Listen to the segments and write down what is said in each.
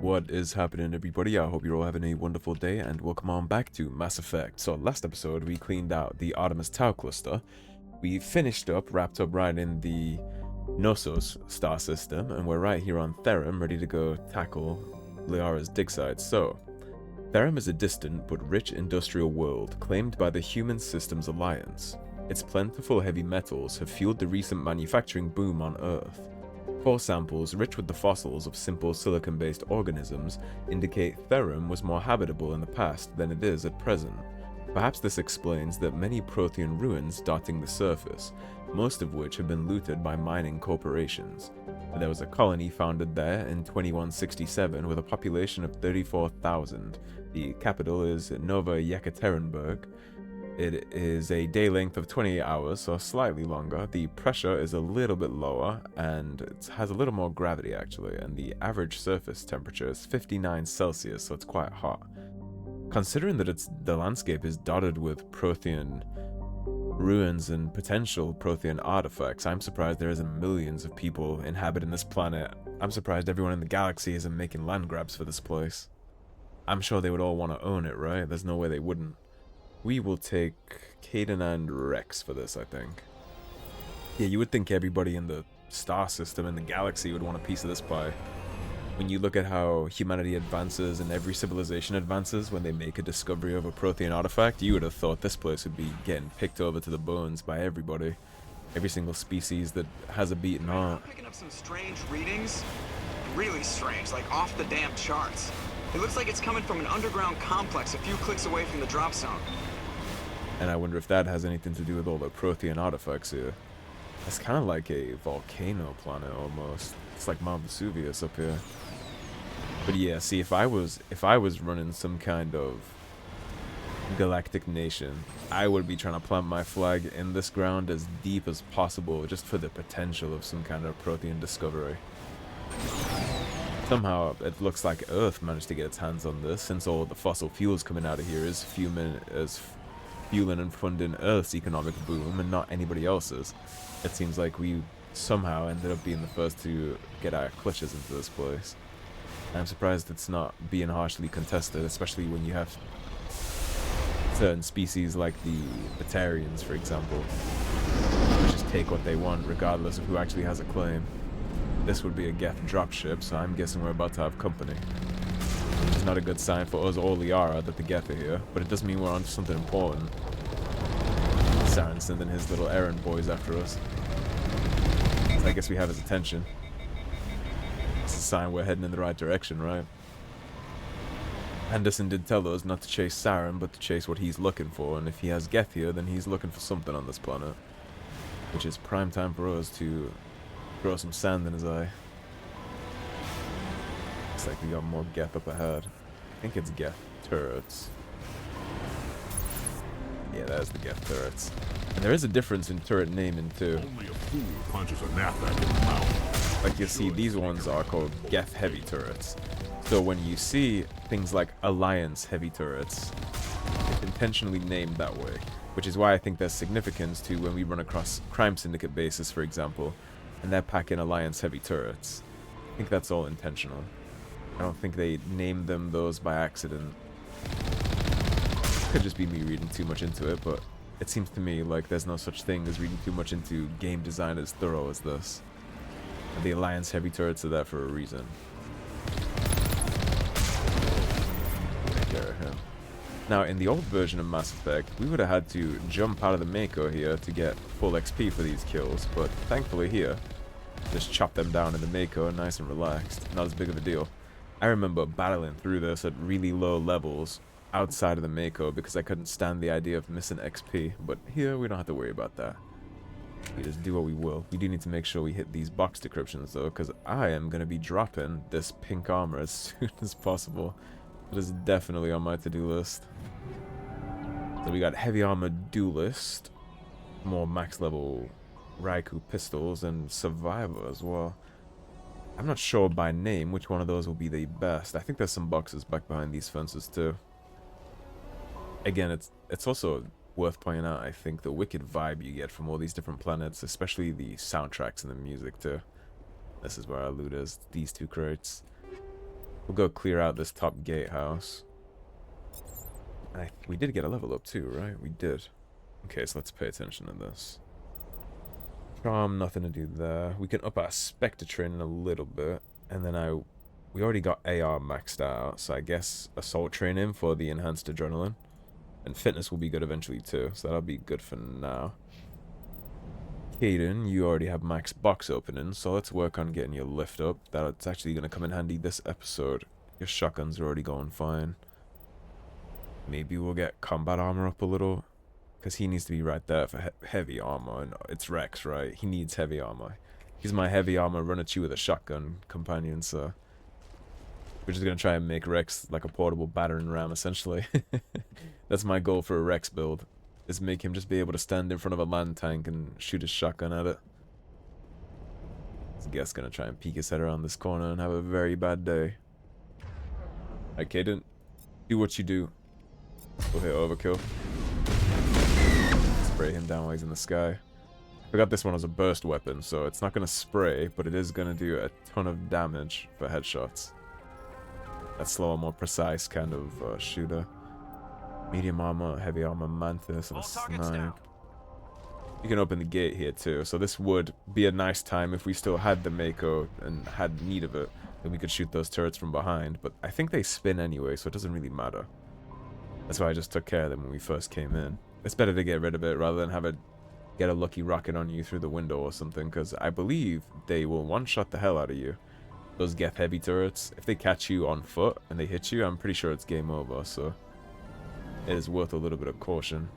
What is happening, everybody? I hope you're all having a wonderful day, and welcome on back to Mass Effect. So last episode we cleaned out the Artemis Tau cluster. We wrapped up right in the Knossos star system, and we're right here on Therum, ready to go tackle Liara's Digsite. So Therum is a distant but rich industrial world claimed by the Human Systems Alliance. Its plentiful heavy metals have fueled the recent manufacturing boom on Earth. Core samples rich with the fossils of simple silicon-based organisms indicate Therum was more habitable in the past than it is at present. Perhaps this explains that many Prothean ruins dotting the surface, most of which have been looted by mining corporations. There was a colony founded there in 2167 with a population of 34,000. The capital is Nova Yekaterinburg. It is a day length of 28 hours, so slightly longer. The pressure is a little bit lower, and it has a little more gravity actually, and the average surface temperature is 59 Celsius, so it's quite hot. Considering that the landscape is dotted with Prothean ruins and potential Prothean artifacts, I'm surprised there isn't millions of people inhabiting this planet. I'm surprised everyone in the galaxy isn't making land grabs for this place. I'm sure they would all want to own it, right? There's no way they wouldn't. We will take Caden and Rex for this, I think. Yeah, you would think everybody in the star system and the galaxy would want a piece of this pie. When you look at how humanity advances and every civilization advances when they make a discovery of a Prothean artifact, you would have thought this place would be getting picked over to the bones by everybody. Every single species that has a beating heart. I'm picking up some strange readings. Really strange, like off the damn charts. It looks like it's coming from an underground complex a few clicks away from the drop zone. And I wonder if that has anything to do with all the Prothean artifacts here. It's kind of like a volcano planet almost. It's like Mount Vesuvius up here. But yeah, see, if I was running some kind of galactic nation, I would be trying to plant my flag in this ground as deep as possible, just for the potential of some kind of Prothean discovery. Somehow it looks like Earth managed to get its hands on this, since all the fossil fuels coming out of here is fueling and funding Earth's economic boom and not anybody else's. It seems like we somehow ended up being the first to get our clutches into this place. And I'm surprised it's not being harshly contested, especially when you have certain species like the Batarians, for example, who just take what they want regardless of who actually has a claim. This would be a Geth dropship, so I'm guessing we're about to have company. Which is not a good sign for us or Liara that the Geth are here, but it does mean we're onto something important. Saren sending his little errand boys after us. So I guess we have his attention. It's a sign we're heading in the right direction, right? Anderson did tell us not to chase Saren, but to chase what he's looking for, and if he has Geth here, then he's looking for something on this planet. Which is prime time for us to throw some sand in his eye. Looks like we got more Geth up ahead. I think it's Geth turrets. Yeah, that's the Geth turrets. And there is a difference in turret naming too. Only a fool punches a gnat back in the mouth. Like you see, these ones are called Geth heavy turrets. So when you see things like Alliance heavy turrets, it's intentionally named that way. Which is why I think there's significance to when we run across Crime Syndicate bases, for example, and they're packing Alliance heavy turrets. I think that's all intentional. I don't think they named them those by accident. Could just be me reading too much into it, but it seems to me like there's no such thing as reading too much into game design as thorough as this. And the Alliance heavy turrets are there for a reason. Take care of him. Now, in the old version of Mass Effect, we would have had to jump out of the Mako here to get full XP for these kills, but thankfully here, just chop them down in the Mako, nice and relaxed. Not as big of a deal. I remember battling through this at really low levels outside of the Mako because I couldn't stand the idea of missing XP, but here we don't have to worry about that. We just do what we will. We do need to make sure we hit these box decryptions though, because I am going to be dropping this pink armor as soon as possible. It is definitely on my to-do list. So we got heavy armor duelist, more max level Raikou pistols, and survivor as well. I'm not sure by name which one of those will be the best. I think there's some boxes back behind these fences too. Again, it's also worth pointing out, I think, the wicked vibe you get from all these different planets, especially the soundtracks and the music too. This is where our loot is, these two crates. We'll go clear out this top gatehouse. We did get a level up too, right? We did. Okay, so let's pay attention to this. Charm, nothing to do there. We can up our Spectre training a little bit. And then we already got AR maxed out, so I guess Assault training for the enhanced adrenaline. And fitness will be good eventually too, so that'll be good for now. Caden, you already have max box opening, so let's work on getting your lift up. That's actually going to come in handy this episode. Your shotguns are already going fine. Maybe we'll get combat armor up a little, because he needs to be right there for heavy armor. And it's Rex, right? He needs heavy armor. He's my heavy armor run at you with a shotgun companion, so we're just going to try and make Rex like a portable battering ram, essentially. That's my goal for a Rex build. Is make him just be able to stand in front of a land tank and shoot his shotgun at it. This guest's gonna try and peek his head around this corner and have a very bad day. Okay, do what you do. Go hit overkill. Spray him down while he's in the sky. I forgot this one was a burst weapon, so it's not gonna spray, but it is gonna do a ton of damage for headshots. That slower, more precise kind of shooter. Medium armor, heavy armor, mantis, and a snipe. You can open the gate here too, so this would be a nice time if we still had the Mako and had need of it, then we could shoot those turrets from behind, but I think they spin anyway, so it doesn't really matter. That's why I just took care of them when we first came in. It's better to get rid of it rather than have it get a lucky rocket on you through the window or something, because I believe they will one-shot the hell out of you. Those Geth heavy turrets, if they catch you on foot and they hit you, I'm pretty sure it's game over, so it is worth a little bit of caution.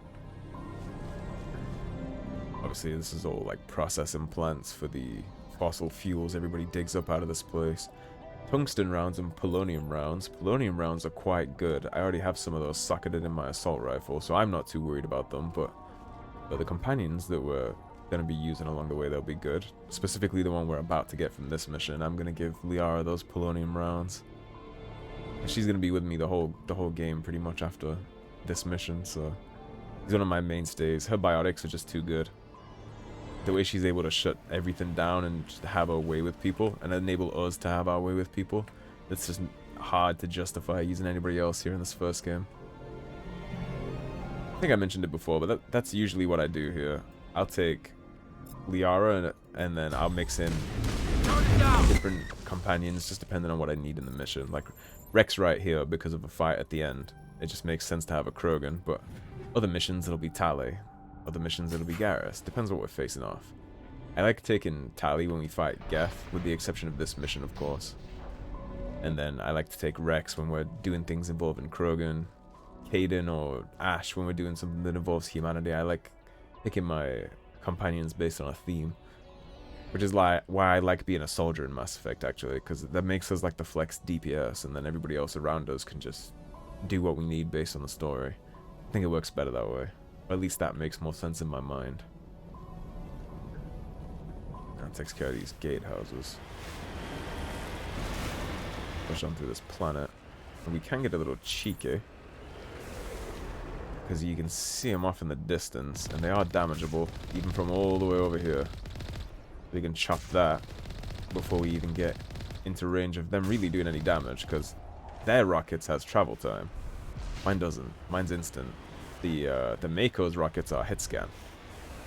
Obviously, this is all like processing plants for the fossil fuels everybody digs up out of this place. Tungsten rounds and polonium rounds. Polonium rounds are quite good. I already have some of those socketed in my assault rifle, so I'm not too worried about them, but the companions that we're going to be using along the way, they'll be good. Specifically the one we're about to get from this mission. I'm going to give Liara those polonium rounds. She's going to be with me the whole game pretty much after this mission, so she's one of my mainstays. Her biotics are just too good. The way she's able to shut everything down and just have her way with people and enable us to have our way with people, it's just hard to justify using anybody else here in this first game. I think I mentioned it before, but that's usually what I do here. I'll take Liara and then I'll mix in different companions just depending on what I need in the mission. Like Rex right here because of a fight at the end. It just makes sense to have a Krogan, but other missions it'll be Tali. Other missions it'll be Garrus. Depends what we're facing off. I like taking Tali when we fight Geth, with the exception of this mission, of course. And then I like to take Rex when we're doing things involving Krogan, Caden or Ash when we're doing something that involves humanity. I like picking my companions based on a theme, which is why I like being a soldier in Mass Effect, actually, because that makes us like the flex DPS, and then everybody else around us can just do what we need based on the story. I think it works better that way. Or at least that makes more sense in my mind. That takes care of these gatehouses. Push on through this planet. And we can get a little cheeky, because you can see them off in the distance, and they are damageable, even from all the way over here. We can chop that before we even get into range of them really doing any damage, because their rockets has travel time. Mine doesn't. Mine's instant. The Mako's rockets are hit scan.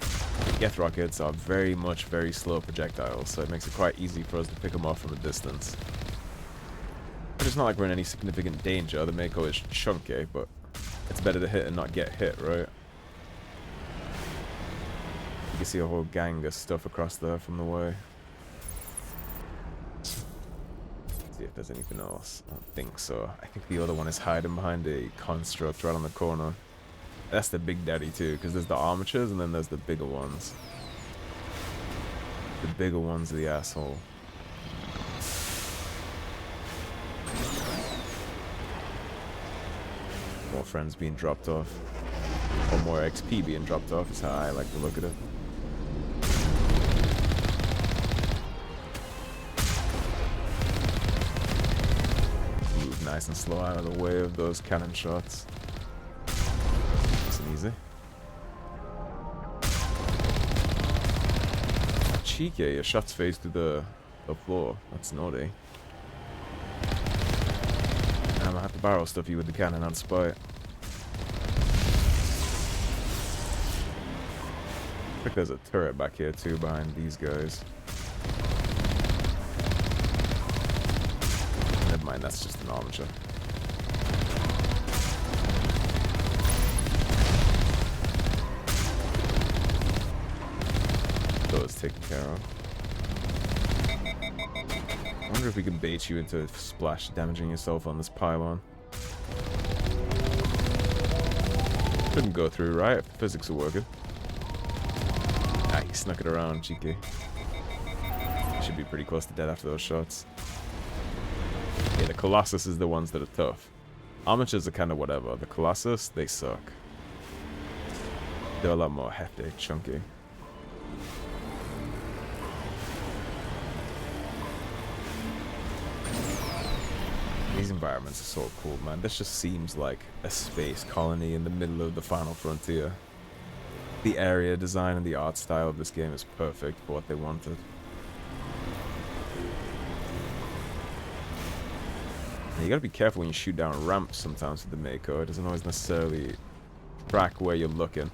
The Geth rockets are very slow projectiles, so it makes it quite easy for us to pick them off from a distance. But it's not like we're in any significant danger. The Mako is chunky, but it's better to hit and not get hit, right? You can see a whole gang of stuff across there from the way. See if there's anything else. I don't think so. I think the other one is hiding behind a construct right on the corner. That's the big daddy too, because there's the armatures and then there's the bigger ones. The bigger ones are the asshole. More friends being dropped off. Or more XP being dropped off is how I like to look at it. Move nice and slow out of the way of those cannon shots. Nice and easy. Cheeky, your shots phase through the floor. That's naughty. barrel stuff you with the cannon on spite. I think there's a turret back here too behind these guys. Never mind, that's just an armature. Those taken care of. I wonder if we can bait you into splash damaging yourself on this pylon. Couldn't go through, right? If the physics are working. Ah, he snuck it around, cheeky. Should be pretty close to dead after those shots. Yeah, the Colossus is the ones that are tough. Armatures are kind of whatever. The Colossus, they suck. They're a lot more hefty, chunky. These environments are so cool, man. This just seems like a space colony in the middle of the final frontier. The area design and the art style of this game is perfect for what they wanted. You gotta be careful when you shoot down ramps sometimes with the Mako. It doesn't always necessarily track where you're looking.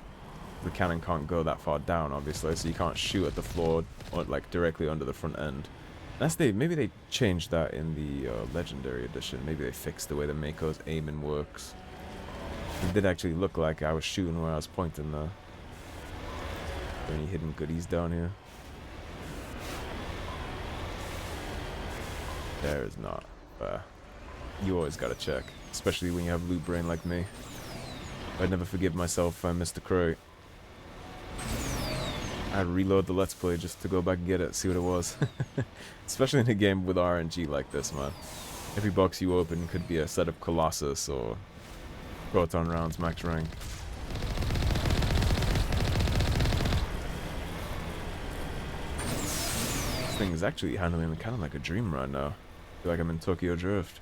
The cannon can't go that far down, obviously, so you can't shoot at the floor or like directly under the front end. Maybe they changed that in the Legendary Edition. Maybe they fixed the way the Mako's aiming works. It did actually look like I was shooting where I was pointing though. Any hidden goodies down here? There is not. You always gotta check, especially when you have loot brain like me. I'd never forgive myself if I missed a crate. I'd reload the Let's Play just to go back and get it, see what it was. Especially in a game with RNG like this, man. Every box you open could be a set of Colossus or Proton rounds max rank. This thing is actually handling kind of like a dream right now. I feel like I'm in Tokyo Drift.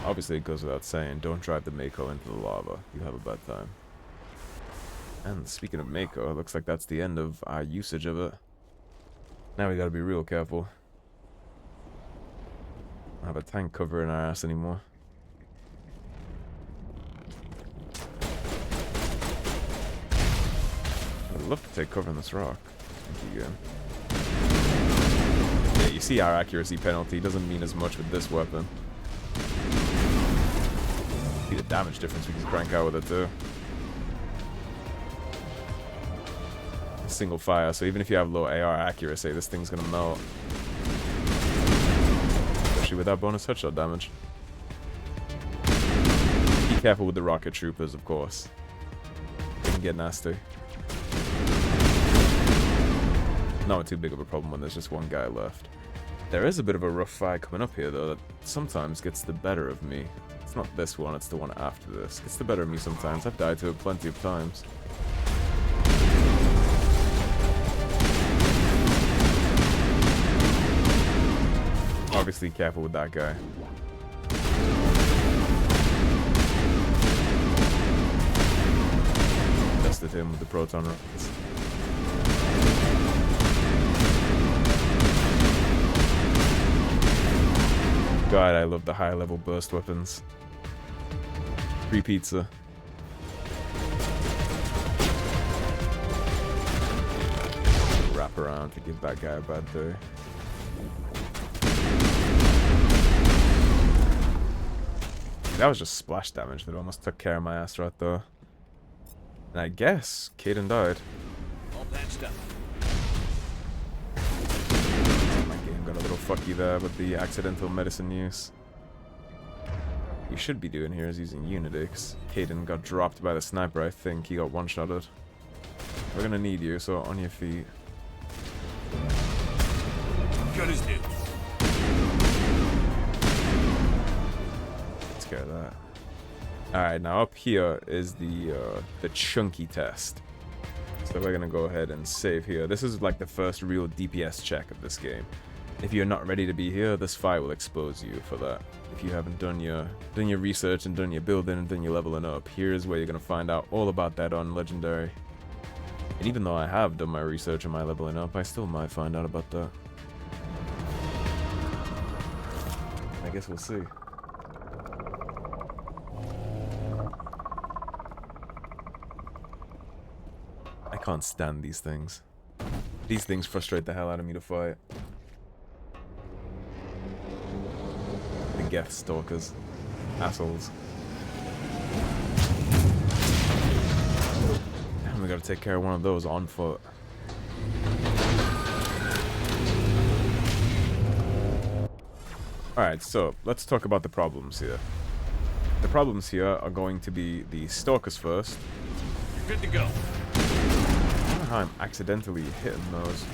Obviously, it goes without saying, don't drive the Mako into the lava. You'll have a bad time. And speaking of Mako, it looks like that's the end of our usage of it. Now we gotta be real careful. I don't have a tank covering our ass anymore. I'd love to take cover in this rock. Thank you, again. Yeah, you see our accuracy penalty doesn't mean as much with this weapon. See the damage difference we can crank out with it too. Single fire, so even if you have low AR accuracy, this thing's gonna melt. Especially with that bonus headshot damage. Be careful with the rocket troopers, of course. They can get nasty. Not too big of a problem when there's just one guy left. There is a bit of a rough fight coming up here though that sometimes gets the better of me. It's not this one, it's the one after this. Gets the better of me sometimes. I've died to it plenty of times. Obviously careful with that guy. Tested him with the proton rockets. God, I love the high level burst weapons. Free pizza. Wrap around to give that guy a bad day. That was just splash damage that almost took care of my ass right there. And I guess Caden died. All patched up. My game got a little fucky there with the accidental medicine use. We should be doing here is using Unidix. Caden got dropped by the sniper, I think. He got one-shotted. We're gonna need you, so on your feet. Gun is new. Let's get that. Alright, now up here is the chunky test. So we're gonna go ahead and save here. This is like the first real DPS check of this game. If you're not ready to be here, this fight will expose you for that. If you haven't done your research and done your building and done your leveling up, here's where you're gonna find out all about that on Legendary. And even though I have done my research and my leveling up, I still might find out about that. I guess we'll see. I can't stand these things. These things frustrate the hell out of me to fight. The Geth Stalkers. Assholes. Damn, we gotta take care of one of those on foot. Alright, so let's talk about the problems here. The problems here are going to be the Stalkers first. You're good to go. I don't know how I'm accidentally hitting those.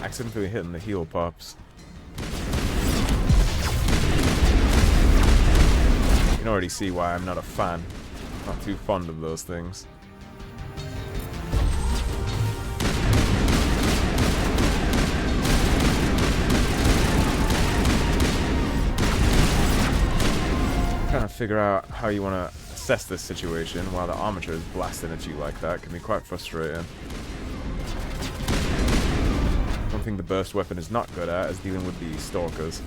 Accidentally hitting the heal pops. You can already see why I'm not a fan. Not too fond of those things. Trying to figure out how you want to assess this situation while the armature is blasting at you like that can be quite frustrating. One thing the burst weapon is not good at is dealing with the stalkers.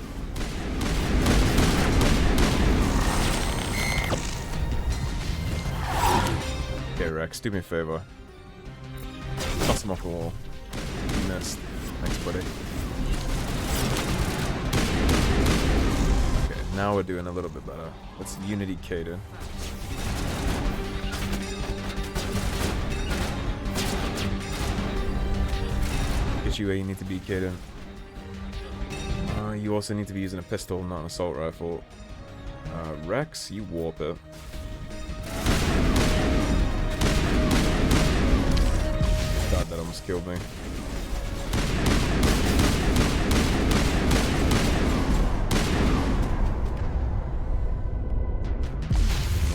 Okay, Rex, do me a favor. Toss him off the wall. You missed. Thanks, buddy. Okay, now we're doing a little bit better. Let's Unity Caden. Get you where you need to be, Caden. You also need to be using a pistol, not an assault rifle. Rex, you warp it. God, that almost killed me.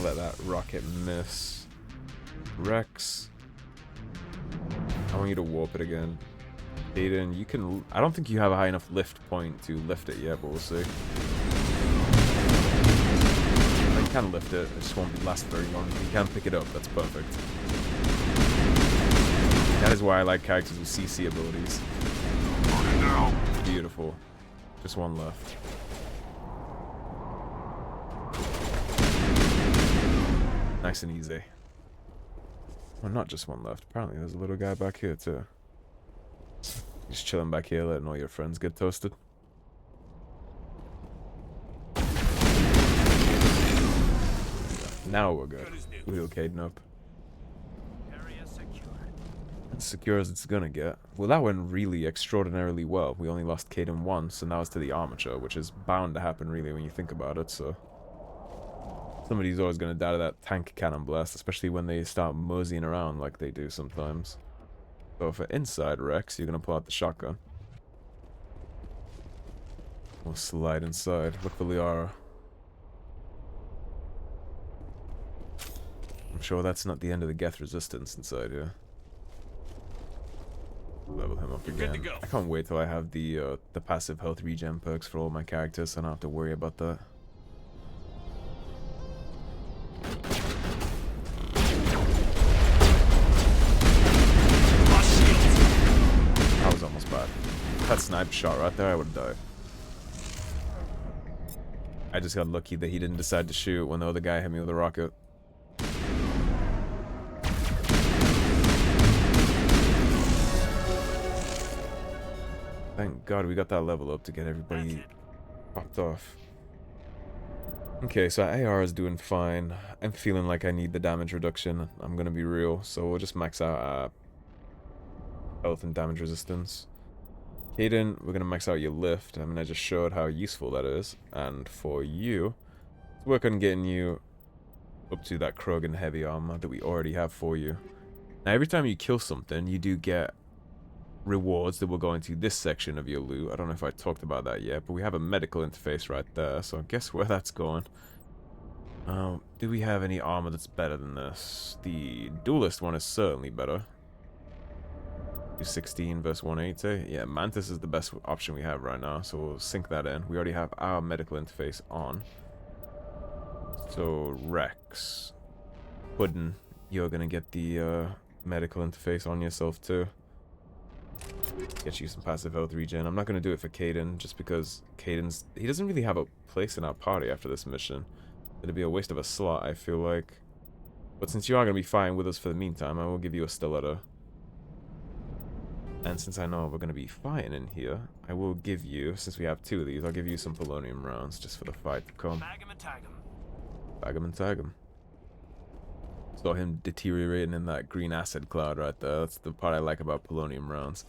Let that rocket miss. Rex, I want you to warp it again. Aiden, you can... I don't think you have a high enough lift point to lift it yet, but we'll see. You can lift it, it just won't last very long. You can pick it up, that's perfect. That is why I like characters with CC abilities. Beautiful. Just one left. Nice and easy. Well, not just one left. Apparently there's a little guy back here too. Just chilling back here, letting all your friends get toasted. Now we're good. We'll Caden up. As secure as it's gonna get. Well, that went really extraordinarily well. We only lost Caden once, and that was to the armature, which is bound to happen really when you think about it, so... Somebody's always gonna die to that tank cannon blast, especially when they start moseying around like they do sometimes. So for inside Rex, you're gonna pull out the shotgun. We'll slide inside. Look for Liara. I'm sure that's not the end of the Geth resistance inside here. Level him up again. I can't wait till I have the passive health regen perks for all my characters, so I don't have to worry about that. That was almost bad. That sniper shot right there, I would have died. I just got lucky that he didn't decide to shoot when the other guy hit me with a rocket. Thank God we got that level up to get everybody popped off. Okay, so AR is doing fine. I'm feeling like I need the damage reduction. I'm gonna be real, so we'll just max out health and damage resistance. Caden, we're gonna max out your lift. I mean, I just showed how useful that is. And for you, let's work on getting you up to that Krogan heavy armor that we already have for you. Now, every time you kill something, you do get rewards that will go into this section of your loot. I don't know if I talked about that yet, but we have a medical interface right there, so guess where that's going. Do we have any armor that's better than this? The duelist one is certainly better. 216 versus 180. Yeah, Mantis is the best option we have right now, so we'll sync that in. We already have our medical interface on. So Rex, Puddin', you're gonna get the medical interface on yourself too. Get you some passive health regen. I'm not gonna do it for Caden, just because he doesn't really have a place in our party after this mission. It'd be a waste of a slot, I feel like. But since you are gonna be fine with us for the meantime, I will give you a stiletto. And since I know we're gonna be fine in here, I will give you, since we have 2 of these, I'll give you some polonium rounds just for the fight to come. Bag 'em and tag 'em. Bag him and tag him. Saw him deteriorating in that green acid cloud right there. That's the part I like about polonium rounds.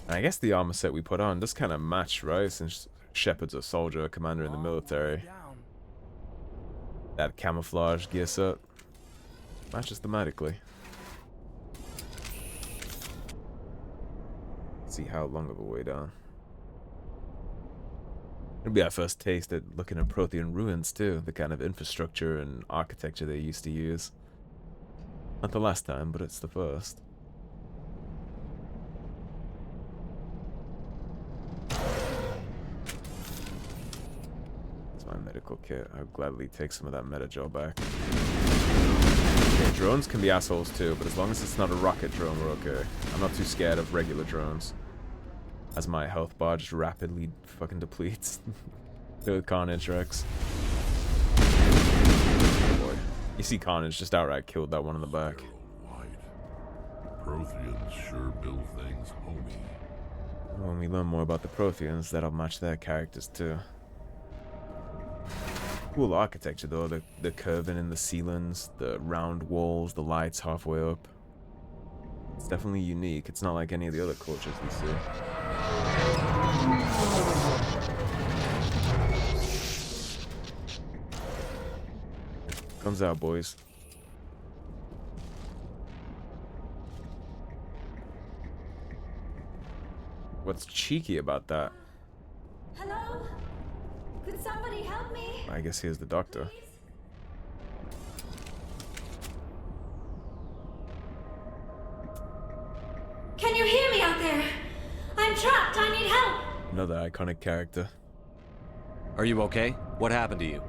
And I guess the armor set we put on does kind of match, right? Since Shepard's a soldier, a commander in the military. That camouflage gear set matches thematically. Let's see how long of a way down. It'll be our first taste at looking at Prothean ruins too, the kind of infrastructure and architecture they used to use. Not the last time, but it's the first. That's my medical kit. I'll gladly take some of that meta-gel back. Okay, drones can be assholes too, but as long as it's not a rocket drone, we're okay. I'm not too scared of regular drones. As my health bar just rapidly fucking depletes. The Carnage Rex. Oh boy. You see Carnage just outright killed that one in the back. Wide. Protheans sure build things homey. When we learn more about the Protheans, that'll match their characters too. Cool architecture though, the curving in the ceilings, the round walls, the lights halfway up. It's definitely unique. It's not like any of the other cultures we see. Comes out, boys. What's cheeky about that? Hello? Could somebody help me? I guess here's the doctor. Please? Can you hear me out there? I'm trapped. I need help. Another iconic character. Are you okay? What happened to you?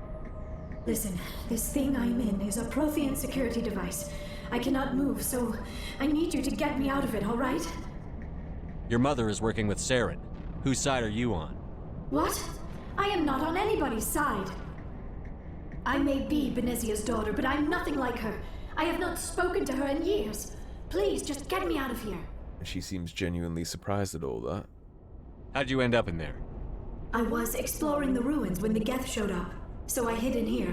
Listen, this thing I'm in is a Prothean security device. I cannot move, so I need you to get me out of it, all right? Your mother is working with Saren. Whose side are you on? What? I am not on anybody's side. I may be Benezia's daughter, but I'm nothing like her. I have not spoken to her in years. Please, just get me out of here. And she seems genuinely surprised at all that. How'd you end up in there? I was exploring the ruins when the Geth showed up, so I hid in here.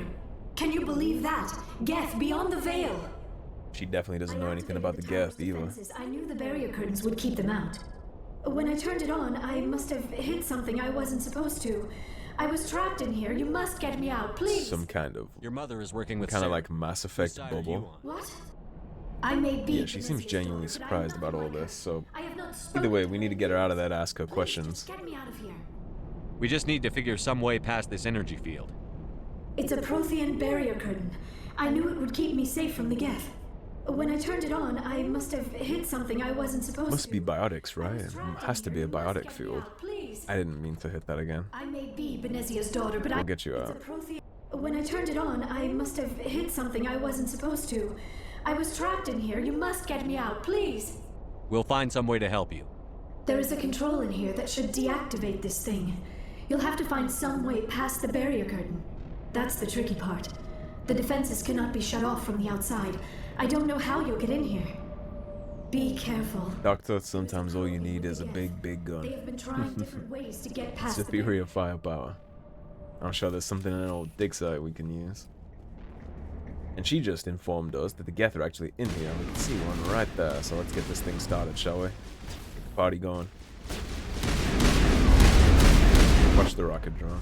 Can you believe that? Geth beyond the veil! She definitely doesn't know anything about the Geth either. I knew the barrier curtains would keep them out. When I turned it on, I must have hit something I wasn't supposed to. I was trapped in here. You must get me out, please. Some kind of Your mother is working with kind of Saren. like Mass Whose Effect side are you bubble. on? What? I may be. Yeah, she seems Benezia's genuinely daughter, but I'm surprised about nothing all like this. her. So I have not either spoken way, to we her need to get her out of there to ask her Please, questions. just get me out of here. We just need to figure some way past this energy field. It's a Prothean barrier curtain. I knew it would keep me safe from the Geth. When I turned it on, I must have hit something I wasn't supposed Must to. be biotics, I right? was It trapped has in to be here. a You must biotic get me field. out, please. I didn't mean to hit that again. I may be Benezia's daughter, but We'll get you it's out. a Prothean. When I turned it on, I must have hit something I wasn't supposed to. I was trapped in here. You must get me out, please. We'll find some way to help you. There is a control in here that should deactivate this thing. You'll have to find some way past the barrier curtain. That's the tricky part. The defenses cannot be shut off from the outside. I don't know how you'll get in here. Be careful. Doctor, sometimes all you need is a big They gun. have been trying different ways to get past the barrier. Superior firepower. I'm sure there's something in an old Digsite we can use. And she just informed us that the Geth are actually in here. We can see one right there. So let's get this thing started, shall we? Get the party going. Watch the rocket drone.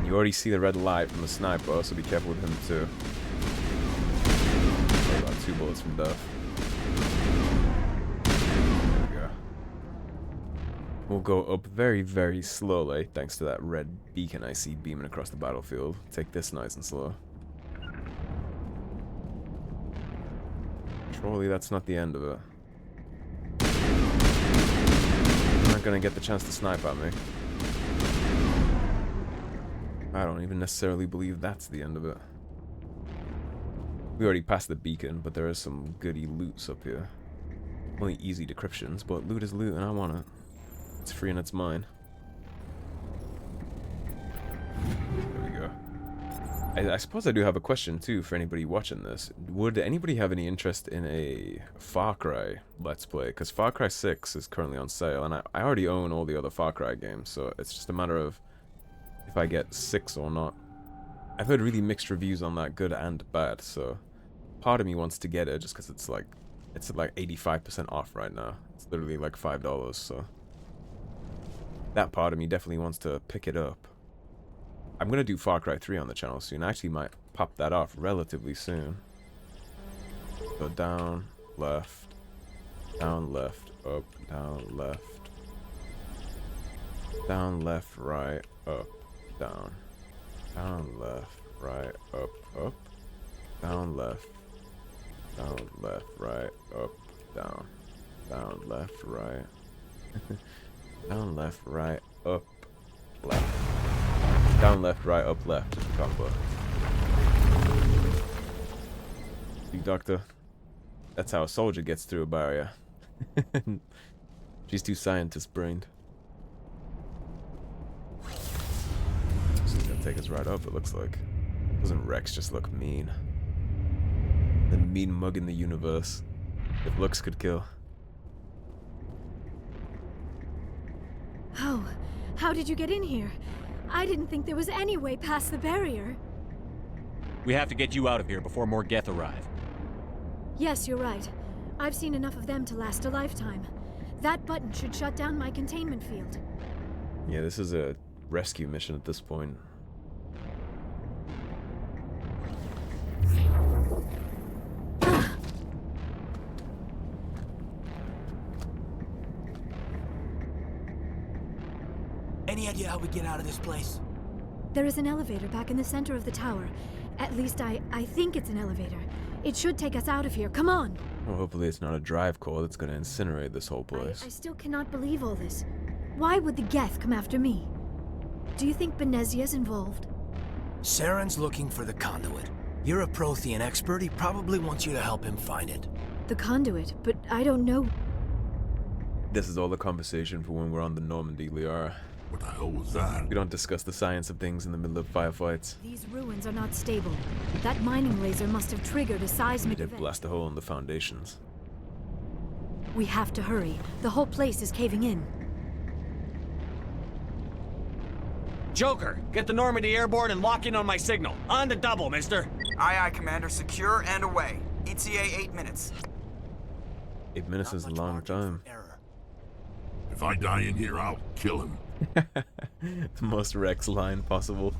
You already see the red light from the sniper, so be careful with him too. Oh, about 2 bullets from death. There we go. We'll go up very, very slowly, thanks to that red beacon I see beaming across the battlefield. Take this nice and slow. Surely that's not the end of it. You're not gonna get the chance to snipe at me. I don't even necessarily believe that's the end of it. We already passed the beacon, but there is some goody loots up here. Only easy decryptions, but loot is loot and I want it. It's free and it's mine. There we go. I suppose I do have a question too for anybody watching this. Would anybody have any interest in a Far Cry Let's Play? Because Far Cry 6 is currently on sale, and I already own all the other Far Cry games, so it's just a matter of if I get 6 or not. I've heard really mixed reviews on that, good and bad, so part of me wants to get it just because it's like 85% off right now. It's literally like $5, so that part of me definitely wants to pick it up. I'm gonna do Far Cry 3 on the channel soon. I actually might pop that off relatively soon. So down, left, up, down, left, right, up, down, left, right, up, down, left, right, up, down, left, right, down, left, right, up, left. Down, left, right, up, left. Combo. Big Doctor. That's how a soldier gets through a barrier. She's too scientist-brained. This is gonna take us right up, it looks like. Doesn't Rex just look mean? The mean mug in the universe. If looks could kill. How did you get in here? I didn't think there was any way past the barrier. We have to get you out of here before more Geth arrive. Yes, you're right. I've seen enough of them to last a lifetime. That button should shut down my containment field. Yeah, this is a rescue mission at this point. Any idea how we get out of this place? There is an elevator back in the center of the tower. At least I think it's an elevator. It should take us out of here. Come on! Well, hopefully it's not a drive core that's gonna incinerate this whole place. I still cannot believe all this. Why would the Geth come after me? Do you think Benezia's involved? Saren's looking for the conduit. You're a Prothean expert. He probably wants you to help him find it. The conduit, but I don't know. This is all the conversation for when we're on the Normandy, Liara. What the hell was that? We don't discuss the science of things in the middle of firefights. These ruins are not stable. That mining laser must have triggered a seismic They did event. blast a hole in the foundations. We have to hurry. The whole place is caving in. Joker, get the Normandy airborne and lock in on my signal. On the double, mister. Aye, aye, Commander. Secure and away. ETA 8 minutes. 8 minutes is a Not much long margin time. for error. If I die in here, I'll kill him. The most Rex line possible.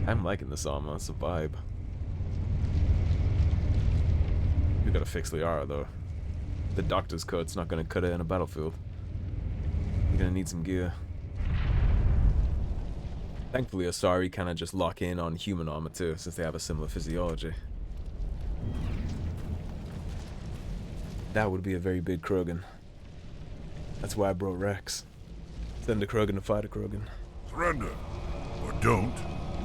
I'm liking this armor, it's a vibe. We gotta fix Liara though. The doctor's coat's not gonna cut it in a battlefield. You're gonna need some gear. Thankfully Asari kinda just lock in on human armor too, since they have a similar physiology. That would be a very big Krogan. That's why I brought Rex. Send a Krogan to fight a Krogan. Surrender. Or don't.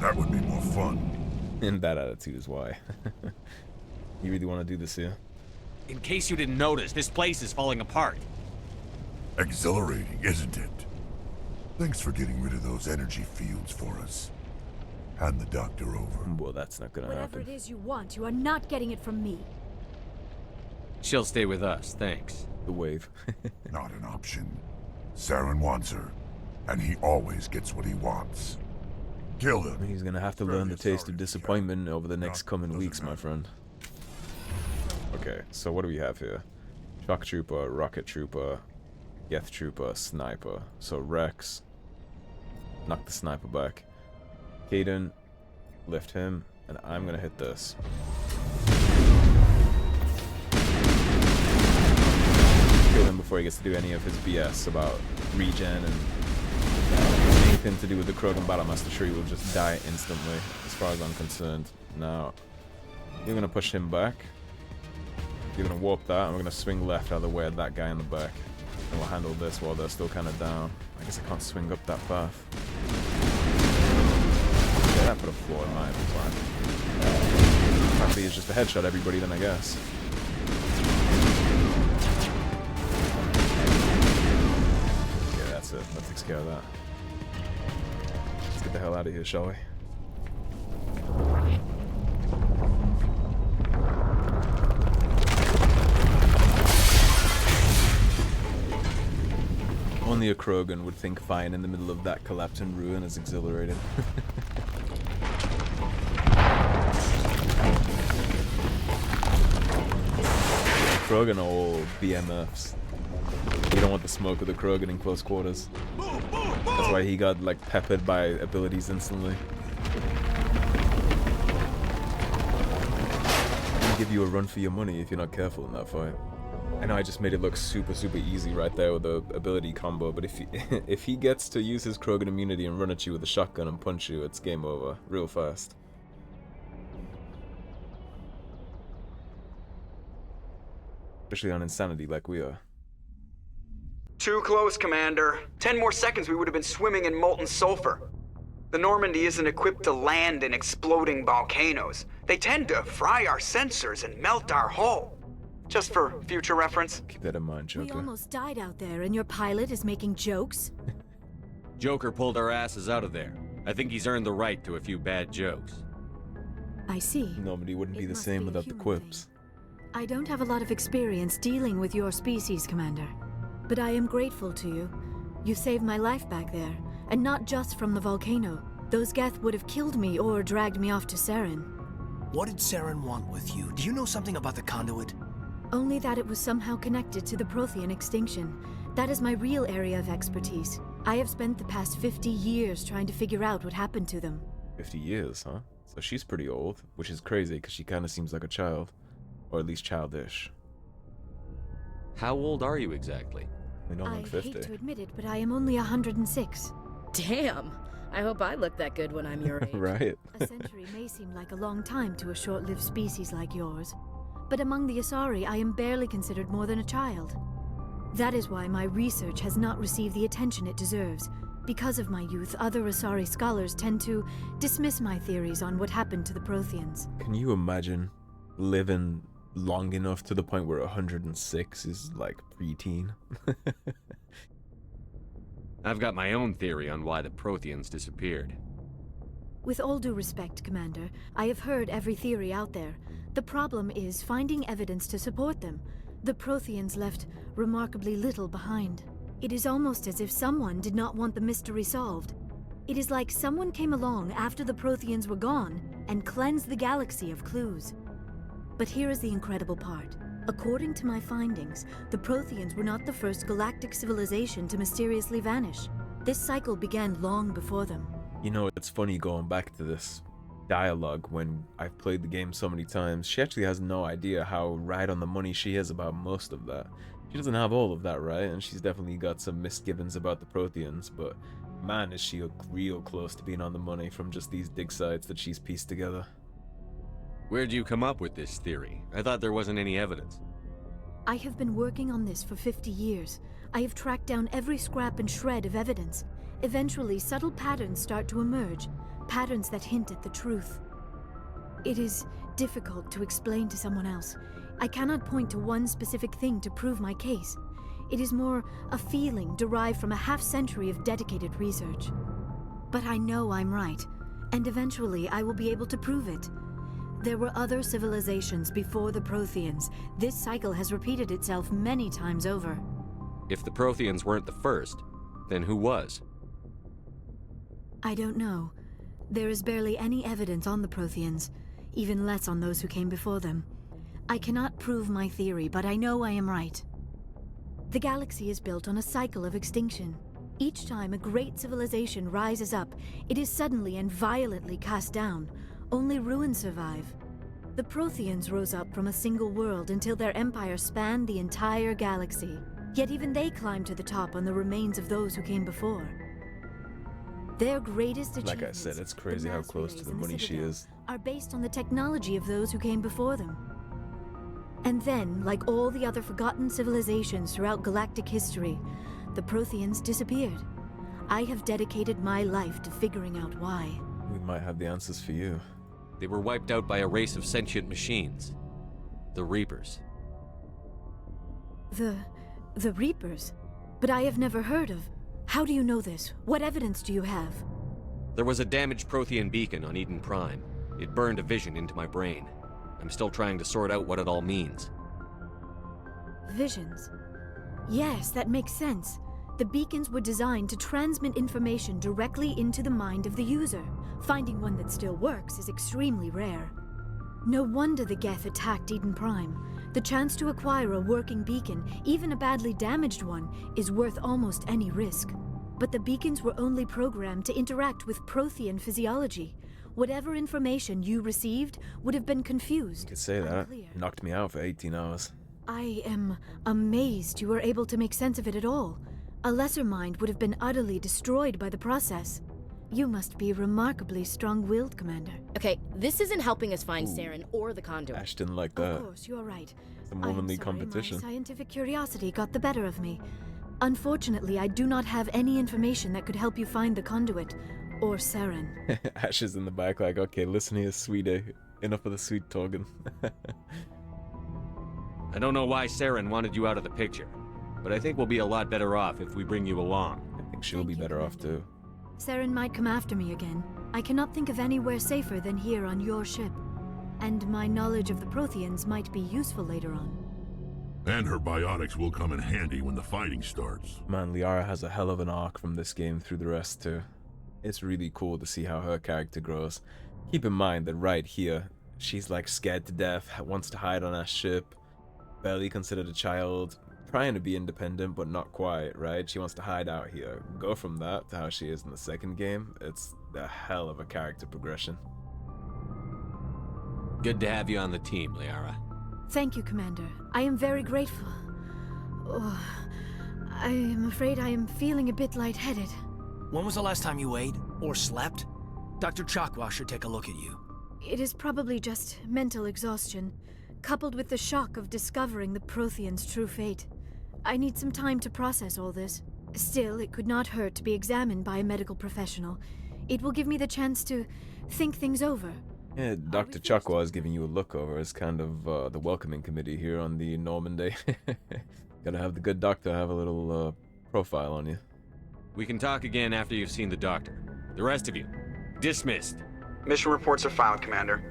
That would be more fun. And that attitude is why. You really want to do this here? In case you didn't notice, this place is falling apart. Exhilarating, isn't it? Thanks for getting rid of those energy fields for us. Hand the doctor over. Well, that's not gonna Whatever it happen. is you want, you are not getting it from me. She'll stay with us, thanks. The wave. Not an option. Saren wants her, and he always gets what he wants. Kill him. He's gonna have to learn the taste of disappointment over the next coming weeks, my friend. Okay, so what do we have here? Shock Trooper, Rocket Trooper, Geth Trooper, Sniper. So Rex, knock the Sniper back. Caden, lift him, and I'm gonna hit this. Kill him before he gets to do any of his BS about regen and anything to do with the Krogan Battlemaster tree will just die instantly, as far as I'm concerned. Now, you're gonna push him back. You're gonna warp that, and we're gonna swing left out of the way of that guy in the back. And we'll handle this while they're still kind of down. I guess I can't swing up that path. that put a flaw in my plan. Probably it's just a headshot everybody then, I guess. Yeah, that's it. That takes care of that. Let's get the hell out of here, shall we? Only a Krogan would think flying in the middle of that collapsing ruin is exhilarating. Krogan are all BMFs. You don't want the smoke of the Krogan in close quarters. That's why he got like peppered by abilities instantly. He'll give you a run for your money if you're not careful in that fight. I know I just made it look super easy right there with the ability combo, but if he gets to use his Krogan immunity and run at you with a shotgun and punch you, it's game over real fast. Especially on insanity like we are. Too close, Commander. 10 more seconds we would have been swimming in molten sulfur. The Normandy isn't equipped to land in exploding volcanoes. They tend to fry our sensors and melt our hull. Just for future reference. Keep that in mind, Joker. We almost died out there, and your pilot is making jokes? Joker pulled our asses out of there. I think he's earned the right to a few bad jokes. I see. Nobody wouldn't be the same without the quips. I don't have a lot of experience dealing with your species, Commander. But I am grateful to you. You saved my life back there, and not just from the volcano. Those Geth would have killed me or dragged me off to Saren. What did Saren want with you? Do you know something about the conduit? Only that it was somehow connected to the Prothean extinction. That is my real area of expertise. I have spent the past 50 years trying to figure out what happened to them. 50 years, huh? So she's pretty old, which is crazy because she kind of seems like a child. Or at least childish. How old are you exactly? I don't look 50. I hate to admit it, but I am only 106. Damn! I hope I look that good when I'm your age. Right. A century may seem like a long time to a short-lived species like yours. But among the Asari, I am barely considered more than a child. That is why my research has not received the attention it deserves. Because of my youth, other Asari scholars tend to dismiss my theories on what happened to the Protheans. Can you imagine living long enough to the point where 106 is like preteen? I've got my own theory on why the Protheans disappeared. With all due respect, Commander, I have heard every theory out there. The problem is finding evidence to support them. The Protheans left remarkably little behind. It is almost as if someone did not want the mystery solved. It is like someone came along after the Protheans were gone and cleansed the galaxy of clues. But here is the incredible part. According to my findings, the Protheans were not the first galactic civilization to mysteriously vanish. This cycle began long before them. You know, it's funny going back to this dialogue when I've played the game so many times. She actually has no idea how right on the money she is about most of that. She doesn't have all of that right, and she's definitely got some misgivings about the Protheans, but man, is she real close to being on the money from just these dig sites that she's pieced together. Where'd you come up with this theory? I thought there wasn't any evidence. I have been working on this for 50 years. I have tracked down every scrap and shred of evidence. Eventually, subtle patterns start to emerge, patterns that hint at the truth. It is difficult to explain to someone else. I cannot point to one specific thing to prove my case. It is more a feeling derived from a half-century of dedicated research. But I know I'm right, and eventually I will be able to prove it. There were other civilizations before the Protheans. This cycle has repeated itself many times over. If the Protheans weren't the first, then who was? I don't know. There is barely any evidence on the Protheans, even less on those who came before them. I cannot prove my theory, but I know I am right. The galaxy is built on a cycle of extinction. Each time a great civilization rises up, it is suddenly and violently cast down. Only ruins survive. The Protheans rose up from a single world until their empire spanned the entire galaxy. Yet even they climbed to the top on the remains of those who came before. Their greatest achievements, Like I said, it's crazy how close to the money she is. Are based on the technology of those who came before them. And then, like all the other forgotten civilizations throughout galactic history, the Protheans disappeared. I have dedicated my life to figuring out why. We might have the answers for you. They were wiped out by a race of sentient machines. The Reapers. The Reapers? But I have never heard of. How do you know this? What evidence do you have? There was a damaged Prothean beacon on Eden Prime. It burned a vision into my brain. I'm still trying to sort out what it all means. Visions. Yes, that makes sense. The beacons were designed to transmit information directly into the mind of the user. Finding one that still works is extremely rare. No wonder the Geth attacked Eden Prime. The chance to acquire a working beacon, even a badly damaged one, is worth almost any risk. But the beacons were only programmed to interact with Prothean physiology. Whatever information you received would have been confused. You could say that. Unclear. Knocked me out for 18 hours. I am amazed you were able to make sense of it at all. A lesser mind would have been utterly destroyed by the process. You must be remarkably strong-willed, Commander. Okay, this isn't helping us find Saren or the conduit. Ash didn't like Of that. course, you're right. Some I am womanly sorry, competition. My scientific curiosity got the better of me. Unfortunately, I do not have any information that could help you find the conduit, or Saren. Ash is in the back like, okay, listen here, sweetie. Enough of the sweet talking. I don't know why Saren wanted you out of the picture, but I think we'll be a lot better off if we bring you along. I think she'll Thank be you, better off Commander. too. Saren might come after me again. I cannot think of anywhere safer than here on your ship. And my knowledge of the Protheans might be useful later on. And her biotics will come in handy when the fighting starts. Man, Liara has a hell of an arc from this game through the rest too. It's really cool to see how her character grows. Keep in mind that right here, she's like scared to death, wants to hide on our ship, barely considered a child, trying to be independent but not quite, right? She wants to hide out here. Go from that to how she is in the second game. It's a hell of a character progression. Good to have you on the team, Liara. Thank you, Commander. I am very grateful. Oh, I am afraid I am feeling a bit lightheaded. When was the last time you ate? Or slept? Dr. Chakwa should take a look at you. It is probably just mental exhaustion, coupled with the shock of discovering the Protheans' true fate. I need some time to process all this. Still, it could not hurt to be examined by a medical professional. It will give me the chance to think things over. Yeah, Dr. Chakwa is giving you a look over as kind of the welcoming committee here on the Normandy. Gotta have the good doctor have a little profile on you. We can talk again after you've seen the doctor. The rest of you, dismissed. Mission reports are filed, Commander.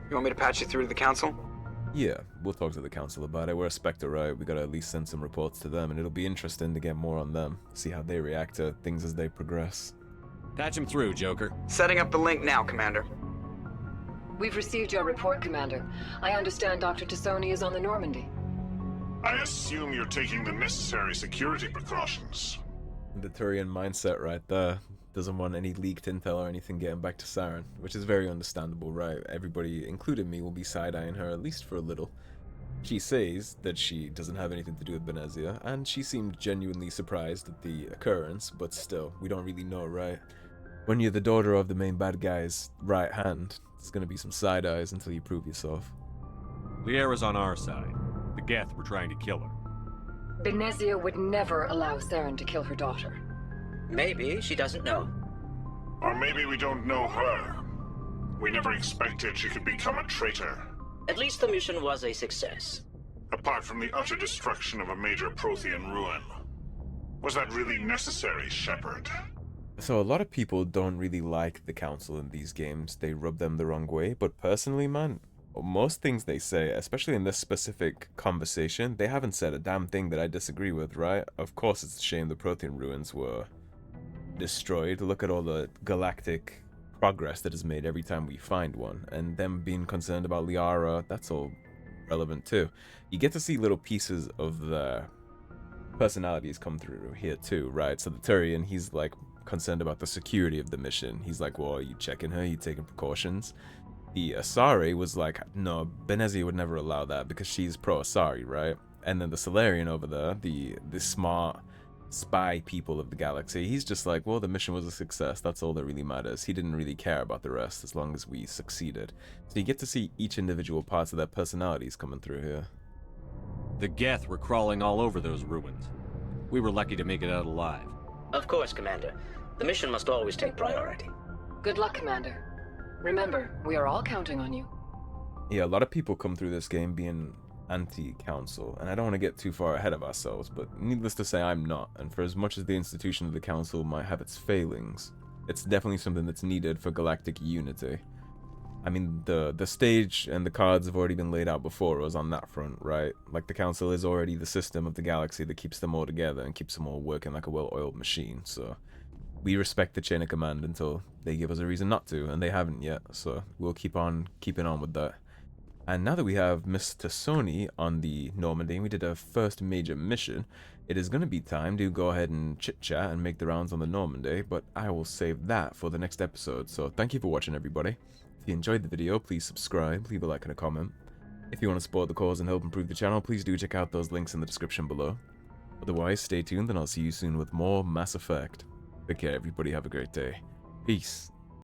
You want me to patch you through to the Council? Yeah, we'll talk to the council about it. We're a Spectre, right? We gotta at least send some reports to them, and it'll be interesting to get more on them, see how they react to things as they progress. Patch him through, Joker. Setting up the link now, Commander. We've received your report, Commander. I understand Dr. T'Soni is on the Normandy. I assume you're taking the necessary security precautions. The Turian mindset right there. Doesn't want any leaked intel or anything getting back to Saren, which is very understandable, right? Everybody, including me, will be side-eyeing her, at least for a little. She says that she doesn't have anything to do with Benezia, and she seemed genuinely surprised at the occurrence, but still, we don't really know, right? When you're the daughter of the main bad guy's right hand, there's gonna be some side-eyes until you prove yourself. Liara's on our side. The Geth were trying to kill her. Benezia would never allow Saren to kill her daughter. Maybe she doesn't know. Or maybe we don't know her. We never expected she could become a traitor. At least the mission was a success. Apart from the utter destruction of a major Prothean ruin. Was that really necessary, Shepard? So a lot of people don't really like the council in these games. They rub them the wrong way, but personally, man, most things they say, especially in this specific conversation, they haven't said a damn thing that I disagree with, right? Of course it's a shame the Prothean ruins were destroyed. Look at all the galactic progress that is made every time we find one, and them being concerned about Liara, that's all relevant too. You get to see little pieces of their personalities come through here too, right? So the Turian, he's like concerned about the security of the mission. He's like, well, are you checking her? Are you taking precautions? The Asari was like, no, Benezia would never allow that because she's pro-Asari, right? And then the Salarian over there, the smart spy people of the galaxy, he's just like, well, the mission was a success. That's all that really matters. He didn't really care about the rest as long as we succeeded. So you get to see each individual parts of their personalities coming through here. The Geth were crawling all over those ruins. We were lucky to make it out alive. Of course, Commander. The mission must always take priority. Good luck, Commander. Remember, we are all counting on you. Yeah, a lot of people come through this game being anti-council, and I don't want to get too far ahead of ourselves, but needless to say, I'm not. And for as much as the institution of the council might have its failings, it's definitely something that's needed for galactic unity. I mean, the stage and the cards have already been laid out before us on that front, right? Like, the council is already the system of the galaxy that keeps them all together and keeps them all working like a well-oiled machine, so we respect the chain of command until they give us a reason not to, and they haven't yet, so we'll keep on keeping on with that. And now that we have Miss T'Soni on the Normandy, and we did our first major mission, it is going to be time to go ahead and chit-chat and make the rounds on the Normandy, but I will save that for the next episode. So thank you for watching, everybody. If you enjoyed the video, please subscribe, leave a like and a comment. If you want to support the cause and help improve the channel, please do check out those links in the description below. Otherwise, stay tuned and I'll see you soon with more Mass Effect. Take care, everybody. Have a great day. Peace.